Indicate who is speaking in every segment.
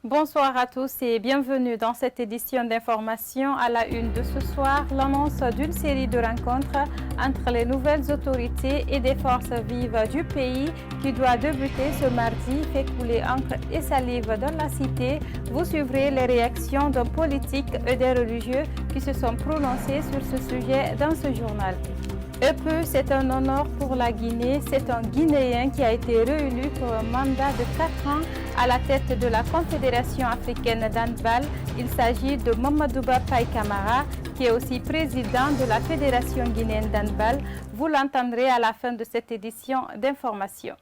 Speaker 1: Bonsoir à tous et bienvenue dans cette édition d'information. À la une de ce soir, l'annonce d'une série de rencontres entre les nouvelles autorités et des forces vives du pays qui doit débuter ce mardi fait couler encre et salive dans la cité. Vous suivrez les réactions d'un politique et des religieux qui se sont prononcés sur ce sujet dans ce journal. Et puis, c'est un honneur pour la Guinée. C'est un Guinéen qui a été réélu pour un mandat de 4 ans à la tête de la Confédération africaine d'handball. Il s'agit de Mamadouba Paye Camara, qui est aussi président de la Fédération guinéenne d'handball. Vous l'entendrez à la fin de cette édition d'information.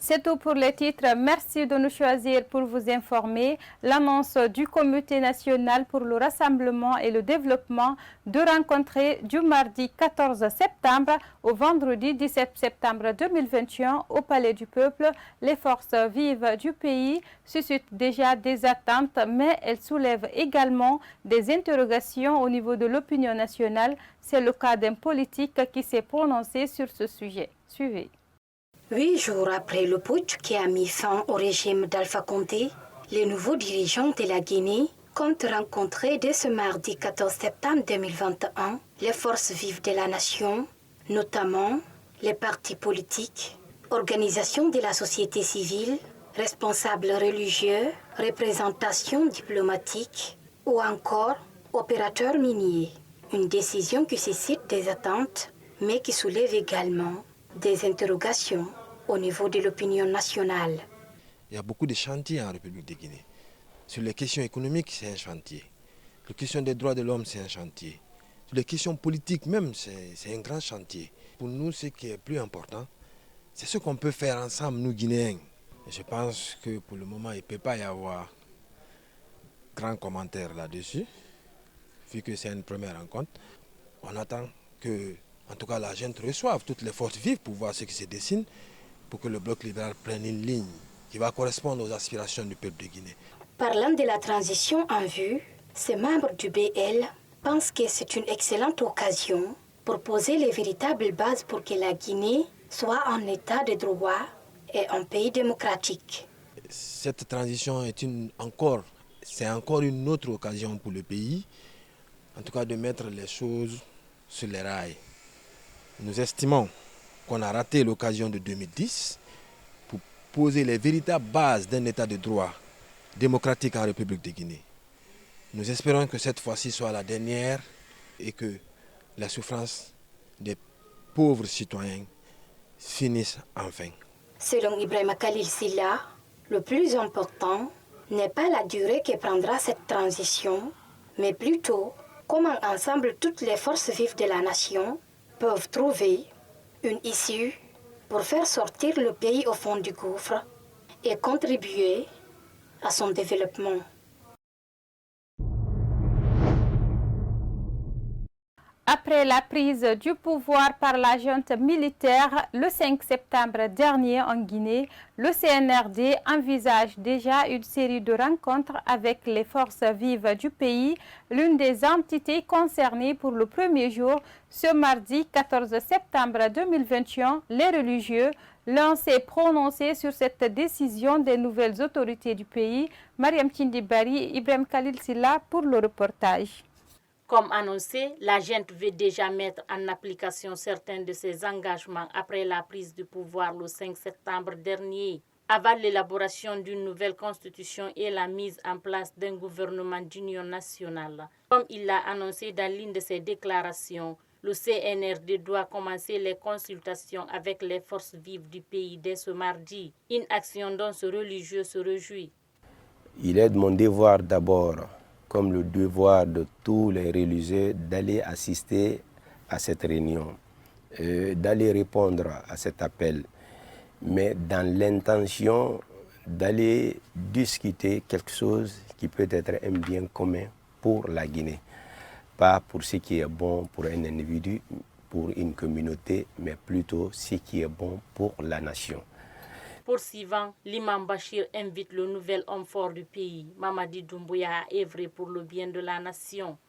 Speaker 1: C'est tout pour les titres. Merci de nous choisir pour vous informer. L'annonce du Comité national pour le rassemblement et le développement de rencontrer du mardi 14 septembre au vendredi 17 septembre 2021 au Palais du Peuple les forces vives du pays suscite déjà des attentes, mais elle soulève également des interrogations au niveau de l'opinion nationale. C'est le cas d'un politique qui s'est prononcé sur ce sujet. Suivez.
Speaker 2: 8 jours après le putsch qui a mis fin au régime d'Alpha Condé, les nouveaux dirigeants de la Guinée comptent rencontrer dès ce mardi 14 septembre 2021 les forces vives de la nation, notamment les partis politiques, organisations de la société civile, responsables religieux, représentations diplomatiques ou encore opérateurs miniers. Une décision qui suscite des attentes, mais qui soulève également des interrogations au niveau de l'opinion nationale.
Speaker 3: Il y a beaucoup de chantiers en République de Guinée. Sur les questions économiques, c'est un chantier. Les questions des droits de l'homme, c'est un chantier. Sur les questions politiques même, c'est un grand chantier. Pour nous, ce qui est plus important, c'est ce qu'on peut faire ensemble, nous Guinéens. Et je pense que pour le moment, il ne peut pas y avoir grand commentaire là-dessus, vu que c'est une première rencontre. On attend que, en tout cas, la gente reçoive toutes les forces vives pour voir ce qui se dessine, pour que le bloc libéral prenne une ligne qui va correspondre aux aspirations du peuple de Guinée.
Speaker 2: Parlant de la transition en vue, ces membres du BL pensent que c'est une excellente occasion pour poser les véritables bases pour que la Guinée soit en état de droit et un pays démocratique.
Speaker 3: Cette transition est encore une autre occasion pour le pays, en tout cas de mettre les choses sur les rails. Nous estimons qu'on a raté l'occasion de 2010 pour poser les véritables bases d'un état de droit démocratique en République de Guinée. Nous espérons que cette fois-ci soit la dernière et que la souffrance des pauvres citoyens finisse enfin.
Speaker 2: Selon Ibrahima Khalil Silla, le plus important n'est pas la durée que prendra cette transition, mais plutôt comment ensemble toutes les forces vives de la nation peuvent trouver une issue pour faire sortir le pays au fond du gouffre et contribuer à son développement.
Speaker 1: Après la prise du pouvoir par la junte militaire le 5 septembre dernier en Guinée, le CNRD envisage déjà une série de rencontres avec les forces vives du pays, l'une des entités concernées pour le premier jour. Ce mardi 14 septembre 2021, les religieux, l'un s'est prononcé sur cette décision des nouvelles autorités du pays. Mariam Tindibari, Ibrahim Khalil Silla pour le reportage.
Speaker 4: Comme annoncé, la junte veut déjà mettre en application certains de ses engagements après la prise du pouvoir le 5 septembre dernier. Avant l'élaboration d'une nouvelle constitution et la mise en place d'un gouvernement d'union nationale. Comme il l'a annoncé dans l'une de ses déclarations, le CNRD doit commencer les consultations avec les forces vives du pays dès ce mardi, une action dont ce religieux se réjouit.
Speaker 5: Il est de mon devoir d'abord, comme le devoir de tous les religieux, d'aller assister à cette réunion, d'aller répondre à cet appel, mais dans l'intention d'aller discuter quelque chose qui peut être un bien commun pour la Guinée. Pas pour ce qui est bon pour un individu, pour une communauté, mais plutôt ce qui est bon pour la nation.
Speaker 4: Poursuivant, l'imam Bachir invite le nouvel homme fort du pays, Mamadi Doumbouya, à œuvrer pour le bien de la nation.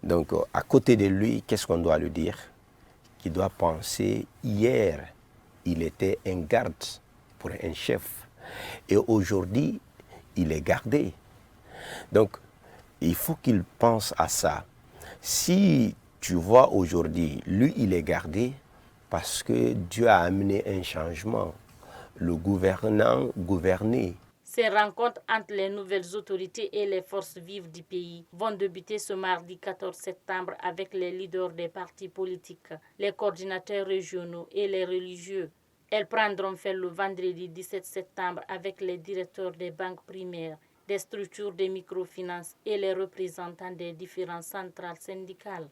Speaker 5: Donc, à côté de lui, qu'est-ce qu'on doit lui dire? Qu'il doit penser, hier, il était un garde pour un chef. Et aujourd'hui, il est gardé. Donc, il faut qu'il pense à ça. Si tu vois aujourd'hui, lui, il est gardé parce que Dieu a amené un changement. Le gouvernant gouvernait.
Speaker 4: Ces rencontres entre les nouvelles autorités et les forces vives du pays vont débuter ce mardi 14 septembre avec les leaders des partis politiques, les coordinateurs régionaux et les religieux. Elles prendront fin le vendredi 17 septembre avec les directeurs des banques primaires, des structures de microfinance et les représentants des différentes centrales syndicales.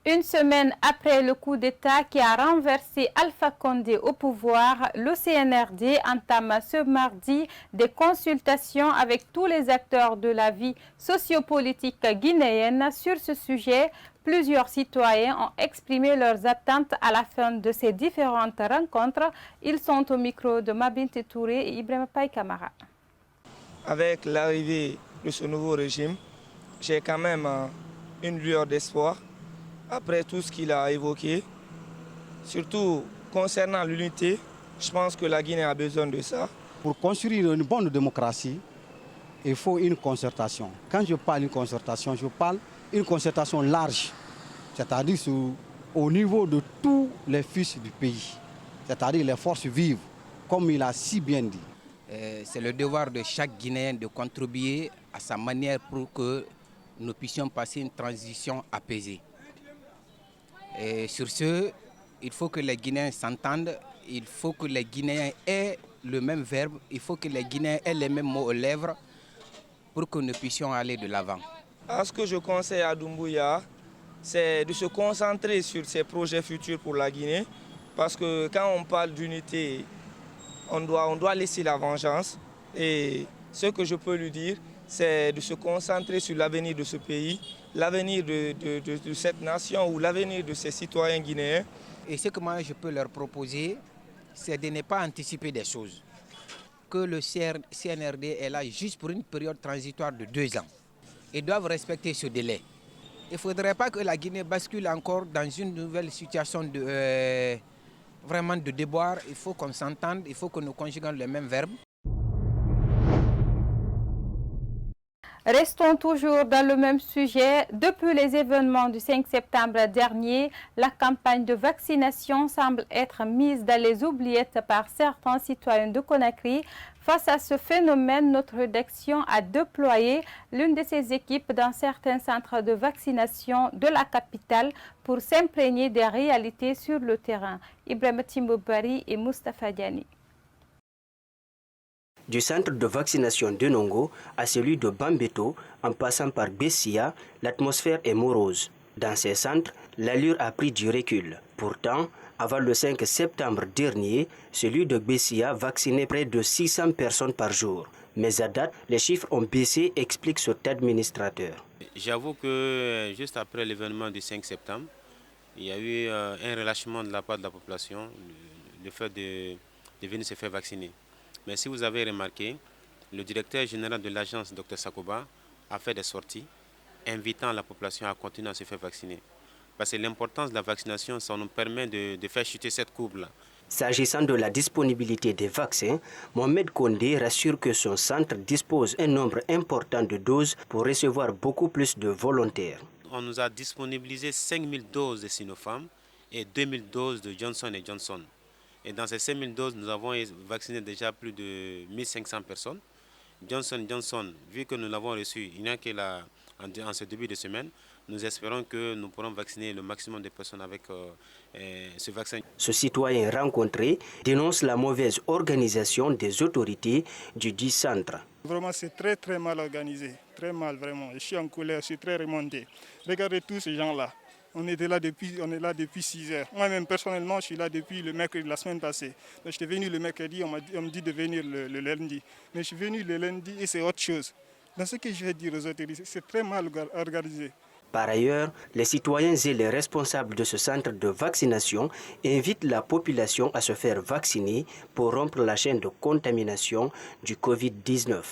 Speaker 1: Une semaine après le coup d'État qui a renversé Alpha Condé au pouvoir, le CNRD entame ce mardi des consultations avec tous les acteurs de la vie sociopolitique guinéenne sur ce sujet. Plusieurs citoyens ont exprimé leurs attentes à la fin de ces différentes rencontres. Ils sont au micro de Mabinte Touré et Ibrahima Paye Camara.
Speaker 6: Avec l'arrivée de ce nouveau régime, j'ai quand même une lueur d'espoir. Après tout ce qu'il a évoqué, surtout concernant l'unité, je pense que la Guinée a besoin de ça.
Speaker 7: Pour construire une bonne démocratie, il faut une concertation. Quand je parle d'une concertation, je parle d'une concertation large, c'est-à-dire au niveau de tous les fils du pays, c'est-à-dire les forces vives, comme il a si bien dit.
Speaker 8: C'est le devoir de chaque Guinéen de contribuer à sa manière pour que nous puissions passer une transition apaisée. Et sur ce, il faut que les Guinéens s'entendent, il faut que les Guinéens aient le même verbe, il faut que les Guinéens aient les mêmes mots aux lèvres pour que nous puissions aller de l'avant.
Speaker 6: Ce que je conseille à Doumbouya, c'est de se concentrer sur ses projets futurs pour la Guinée, parce que quand on parle d'unité, on doit laisser la vengeance. Et ce que je peux lui dire, c'est de se concentrer sur l'avenir de ce pays, l'avenir de cette nation ou l'avenir de ses citoyens guinéens.
Speaker 8: Et ce que moi je peux leur proposer, c'est de ne pas anticiper des choses. Que le CNRD est là juste pour une période transitoire de 2 ans. Ils doivent respecter ce délai. Il ne faudrait pas que la Guinée bascule encore dans une nouvelle situation vraiment de déboire. Il faut qu'on s'entende, il faut que nous conjuguons les mêmes verbes.
Speaker 1: Restons toujours dans le même sujet. Depuis les événements du 5 septembre dernier, la campagne de vaccination semble être mise dans les oubliettes par certains citoyens de Conakry. Face à ce phénomène, notre rédaction a déployé l'une de ses équipes dans certains centres de vaccination de la capitale pour s'imprégner des réalités sur le terrain. Ibrahima Timbobari et Moustapha Diani.
Speaker 9: Du centre de vaccination de Nongo à celui de Bambeto, en passant par Bessia, l'atmosphère est morose. Dans ces centres, l'allure a pris du recul. Pourtant, avant le 5 septembre dernier, celui de Bessia vaccinait près de 600 personnes par jour. Mais à date, les chiffres ont baissé, explique cet administrateur.
Speaker 10: J'avoue que juste après l'événement du 5 septembre, il y a eu un relâchement de la part de la population, le fait de venir se faire vacciner. Mais si vous avez remarqué, le directeur général de l'agence, Dr Sakoba, a fait des sorties invitant la population à continuer à se faire vacciner. Parce que l'importance de la vaccination, ça nous permet de faire chuter cette courbe-là.
Speaker 9: S'agissant de la disponibilité des vaccins, Mohamed Kondé rassure que son centre dispose d'un nombre important de doses pour recevoir beaucoup plus de volontaires.
Speaker 10: On nous a disponibilisé 5000 doses de Sinopharm et 2000 doses de Johnson & Johnson. Et dans ces 5000 doses, nous avons vacciné déjà plus de 1500 personnes. Johnson & Johnson, vu que nous l'avons reçu, il n'y a que là, en ce début de semaine, nous espérons que nous pourrons vacciner le maximum de personnes avec ce vaccin.
Speaker 9: Ce citoyen rencontré dénonce la mauvaise organisation des autorités du dit centre.
Speaker 11: Vraiment, c'est très mal organisé, très mal vraiment. Je suis en colère, je suis très remonté. Regardez tous ces gens-là. On est là depuis 6 heures. Moi-même, personnellement, je suis là depuis le mercredi de la semaine passée. Je suis venu le mercredi, on me dit de venir le lundi. Mais je suis venu le lundi et c'est autre chose. Dans ce que je vais dire aux autorités, c'est très mal organisé.
Speaker 9: Par ailleurs, les citoyens et les responsables de ce centre de vaccination invitent la population à se faire vacciner pour rompre la chaîne de contamination du Covid-19.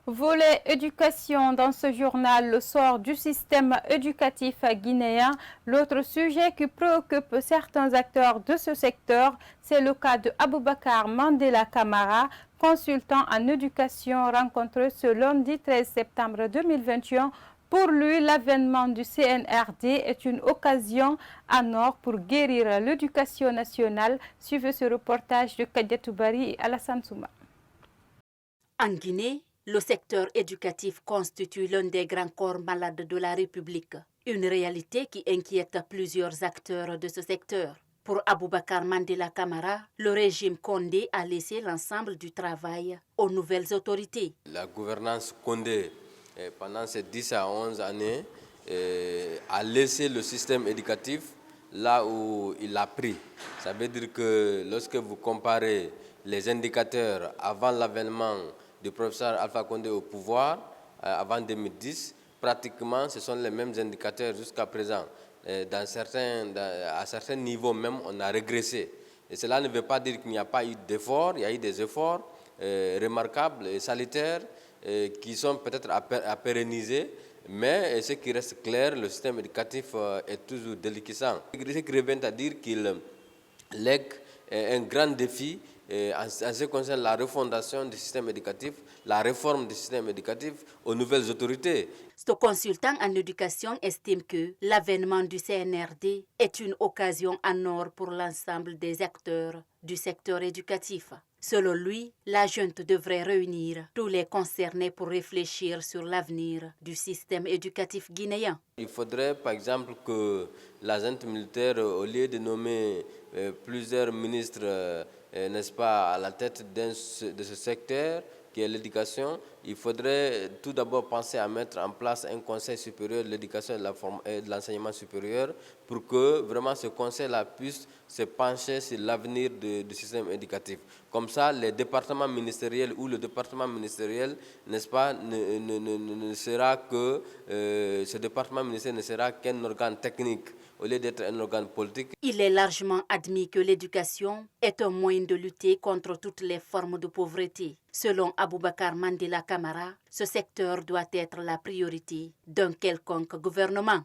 Speaker 1: Volet éducation dans ce journal, le sort du système éducatif guinéen. L'autre sujet qui préoccupe certains acteurs de ce secteur, c'est le cas de Aboubakar Mandela Camara, consultant en éducation rencontré ce lundi 13 septembre 2021. Pour lui, l'avènement du CNRD est une occasion en or pour guérir l'éducation nationale. Suivez ce reportage de Kadiatou Bari et Alassane Souma.
Speaker 4: En Guinée, le secteur éducatif constitue l'un des grands corps malades de la République, une réalité qui inquiète plusieurs acteurs de ce secteur. Pour Aboubakar Mandela Camara, le régime Condé a laissé l'ensemble du travail aux nouvelles autorités.
Speaker 12: La gouvernance Condé, pendant ces 10 à 11 années, a laissé le système éducatif là où il a pris. Ça veut dire que lorsque vous comparez les indicateurs avant l'avènement du professeur Alpha Condé au pouvoir, avant 2010, pratiquement ce sont les mêmes indicateurs jusqu'à présent. À certains niveaux même, on a régressé. Et cela ne veut pas dire qu'il n'y a pas eu d'efforts, il y a eu des efforts remarquables et salutaires qui sont peut-être à pérenniser, mais ce qui reste clair, le système éducatif est toujours déliquescent. Ce qui revient à dire qu'il lègue un grand défi en ce qui concerne la refondation du système éducatif, la réforme du système éducatif aux nouvelles autorités.
Speaker 4: Ce consultant en éducation estime que l'avènement du CNRD est une occasion en or pour l'ensemble des acteurs du secteur éducatif. Selon lui, la junte devrait réunir tous les concernés pour réfléchir sur l'avenir du système éducatif guinéen.
Speaker 12: Il faudrait par exemple que la junte militaire, au lieu de nommer plusieurs ministres, n'est-ce pas, à la tête de ce secteur qui est l'éducation, il faudrait tout d'abord penser à mettre en place un conseil supérieur de l'éducation et de l'enseignement supérieur pour que vraiment ce conseil-là puisse se pencher sur l'avenir du système éducatif. Comme ça, les départements ministériels ou le département ministériel, n'est-ce pas, ne sera que, ce département ministériel ne sera qu'un organe technique au lieu d'être un organe politique.
Speaker 4: Il est largement admis que l'éducation est un moyen de lutter contre toutes les formes de pauvreté. Selon Aboubakar Mandela Camara, ce secteur doit être la priorité d'un quelconque gouvernement.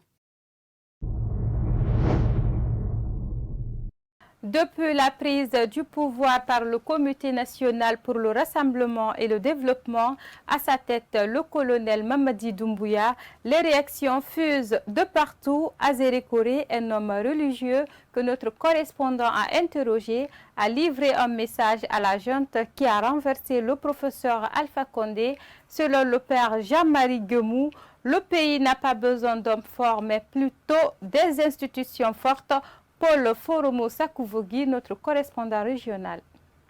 Speaker 1: Depuis la prise du pouvoir par le Comité national pour le rassemblement et le développement, à sa tête le colonel Mamadi Doumbouya, les réactions fusent de partout. Azéré Koré, un homme religieux que notre correspondant a interrogé, a livré un message à la junte qui a renversé le professeur Alpha Condé. Selon le père Jean-Marie Guemou, le pays n'a pas besoin d'hommes forts, mais plutôt des institutions fortes. Paul Foromo Sakouvogui, notre correspondant régional.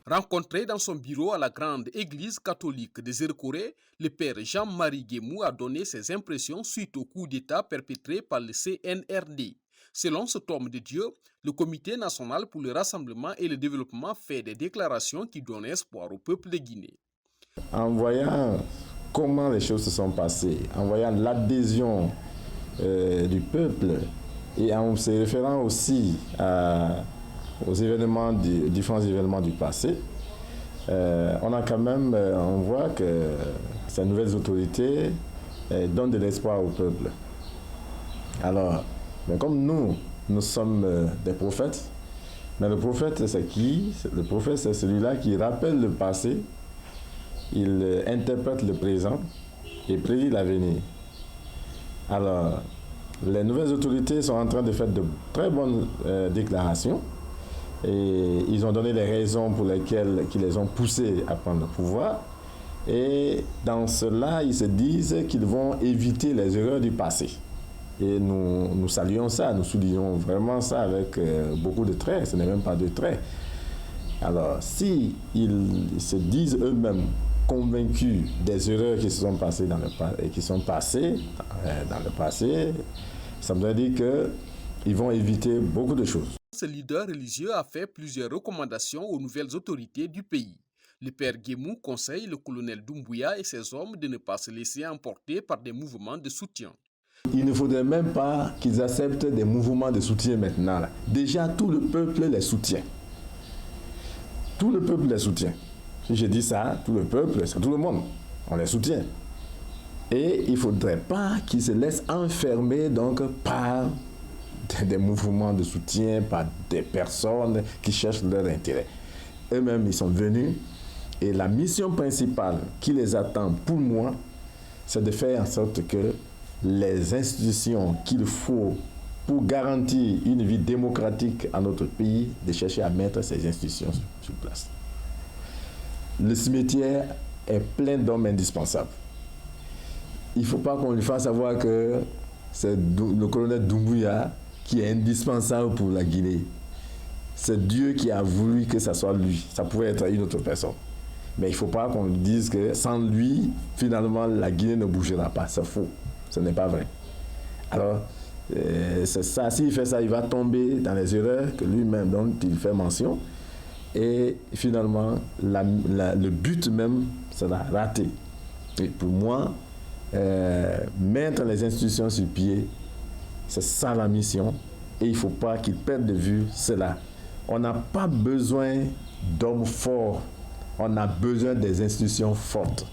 Speaker 13: Rencontré dans son bureau à la grande église catholique de Zéré-Koré, le père Jean-Marie Guemou a donné ses impressions suite au coup d'État perpétré par le CNRD. Selon cet homme de Dieu, le Comité national pour le rassemblement et le développement fait des déclarations qui donnent espoir au peuple de Guinée.
Speaker 14: En voyant comment les choses se sont passées, en voyant l'adhésion du peuple, et en se référant aussi aux événements, différents événements du passé, on voit que ces nouvelles autorités donnent de l'espoir au peuple. Alors, mais comme nous sommes des prophètes, mais le prophète c'est qui? Le prophète c'est celui-là qui rappelle le passé, il interprète le présent et prédit l'avenir. Alors, les nouvelles autorités sont en train de faire de très bonnes déclarations et ils ont donné les raisons pour lesquelles ils les ont poussés à prendre le pouvoir. Et dans cela, ils se disent qu'ils vont éviter les erreurs du passé. Et nous saluons ça, nous soulignons vraiment ça avec beaucoup de traits, ce n'est même pas de traits. Alors, si ils se disent eux-mêmes convaincus des erreurs qui se sont passées dans le passé, ça me dire qu'ils vont éviter beaucoup de choses.
Speaker 13: Ce leader religieux a fait plusieurs recommandations aux nouvelles autorités du pays. Le père Guemou conseille le colonel Doumbouya et ses hommes de ne pas se laisser emporter par des mouvements de soutien.
Speaker 14: Il ne faudrait même pas qu'ils acceptent des mouvements de soutien maintenant. Déjà, tout le peuple les soutient. Tout le peuple les soutient. Si je dis ça, tout le peuple, c'est tout le monde. on les soutient. Et il ne faudrait pas qu'ils se laissent enfermer donc, par des mouvements de soutien, par des personnes qui cherchent leur intérêt. Eux-mêmes, ils sont venus et la mission principale qui les attend pour moi, c'est de faire en sorte que les institutions qu'il faut pour garantir une vie démocratique à notre pays, de chercher à mettre ces institutions sur place. Le cimetière est plein d'hommes indispensables. Il ne faut pas qu'on lui fasse savoir que c'est le colonel Doumbouya qui est indispensable pour la Guinée. C'est Dieu qui a voulu que ça soit lui. Ça pourrait être une autre personne. Mais il ne faut pas qu'on lui dise que sans lui, finalement, la Guinée ne bougera pas. C'est faux. Ce n'est pas vrai. Alors, c'est ça. S'il fait ça, il va tomber dans les erreurs que lui-même, dont il fait mention. Et finalement, le but même sera raté. Et pour moi, mettre les institutions sur pied, c'est ça la mission. Et il ne faut pas qu'ils perdent de vue cela. On n'a pas besoin d'hommes forts. On a besoin des institutions fortes.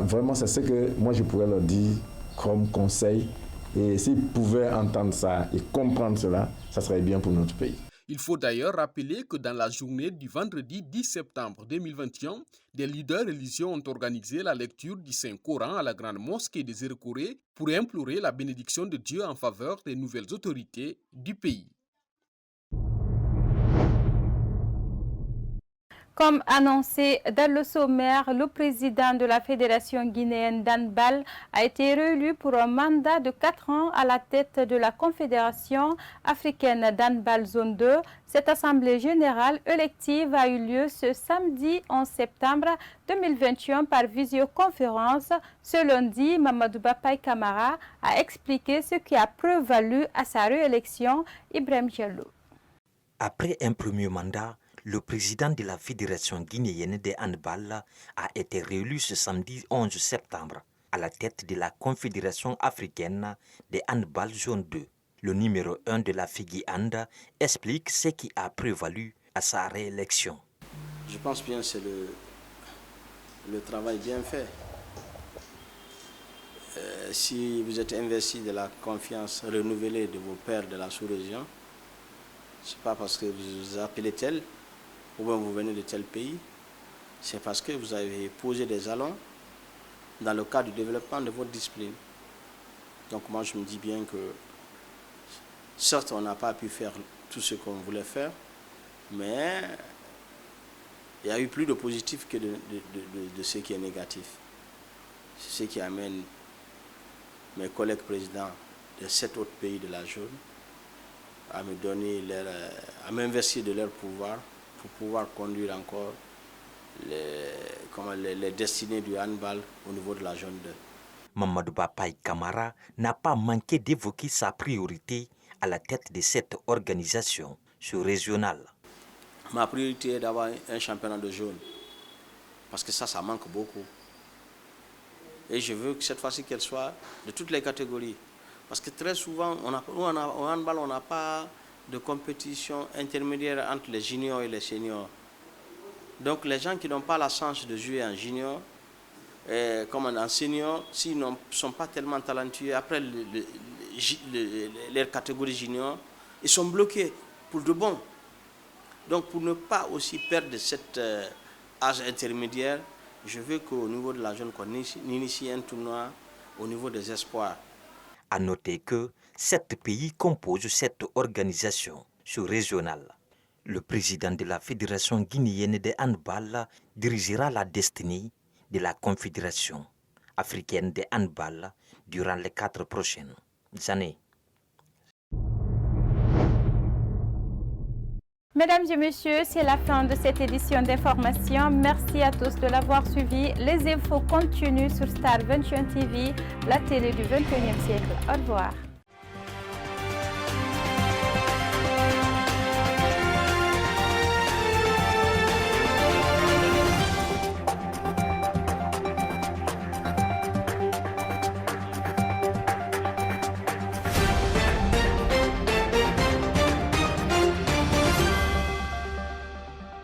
Speaker 14: Vraiment, c'est ce que moi je pourrais leur dire comme conseil. Et s'ils pouvaient entendre ça et comprendre cela, ça serait bien pour notre pays.
Speaker 13: Il faut d'ailleurs rappeler que dans la journée du vendredi 10 septembre 2021, des leaders religieux ont organisé la lecture du Saint-Coran à la grande mosquée de Zérekoré pour implorer la bénédiction de Dieu en faveur des nouvelles autorités du pays.
Speaker 1: Comme annoncé dans le sommaire, le président de la Fédération guinéenne d'handball a été réélu pour un mandat de 4 ans à la tête de la Confédération africaine d'handball zone 2. Cette assemblée générale élective a eu lieu ce samedi 11 septembre 2021 par visioconférence. Ce lundi, Mamadou Bapay Camara a expliqué ce qui a prévalu à sa réélection. Ibrahim Diallo.
Speaker 15: Après un premier mandat, le président de la Fédération guinéenne de handball a été réélu ce samedi 11 septembre à la tête de la Confédération africaine de handball zone 2. Le numéro 1 de la FIGI-Hand explique ce qui a prévalu à sa réélection.
Speaker 16: Je pense bien que c'est le travail bien fait. Si vous êtes investi de la confiance renouvelée de vos pairs de la sous-région, ce n'est pas parce que vous vous appelez tel ou bien vous venez de tel pays, c'est parce que vous avez posé des jalons dans le cadre du développement de votre discipline. Donc moi je me dis bien que certes on n'a pas pu faire tout ce qu'on voulait faire, mais il y a eu plus de positif que de ce qui est négatif. C'est ce qui amène mes collègues présidents de 7 autres pays de la zone à me donner à m'investir de leur pouvoir pour pouvoir conduire encore les destinées du handball au niveau de la zone 2.
Speaker 15: Mamadou Bapay Camara n'a pas manqué d'évoquer sa priorité à la tête de cette organisation sous-régionale.
Speaker 16: Ma priorité est d'avoir un championnat de zone, parce que ça manque beaucoup. Et je veux que cette fois-ci qu'elle soit de toutes les catégories. Parce que très souvent, au handball, on n'a pas de compétition intermédiaire entre les juniors et les seniors. Donc les gens qui n'ont pas la chance de jouer en junior, comme en senior, s'ils ne sont pas tellement talentueux, après leur catégorie junior, ils sont bloqués pour de bon. Donc pour ne pas aussi perdre cet âge intermédiaire, je veux qu'au niveau de la zone, qu'on initie un tournoi au niveau des espoirs.
Speaker 15: À noter que 7 pays composent cette organisation sous-régionale. Le président de la Fédération guinéenne de handball dirigera la destinée de la Confédération africaine de handball durant les 4 prochaines années.
Speaker 1: Mesdames et messieurs, c'est la fin de cette édition d'information. Merci à tous de l'avoir suivi. Les infos continuent sur Star 21 TV, la télé du 21e siècle. Au revoir.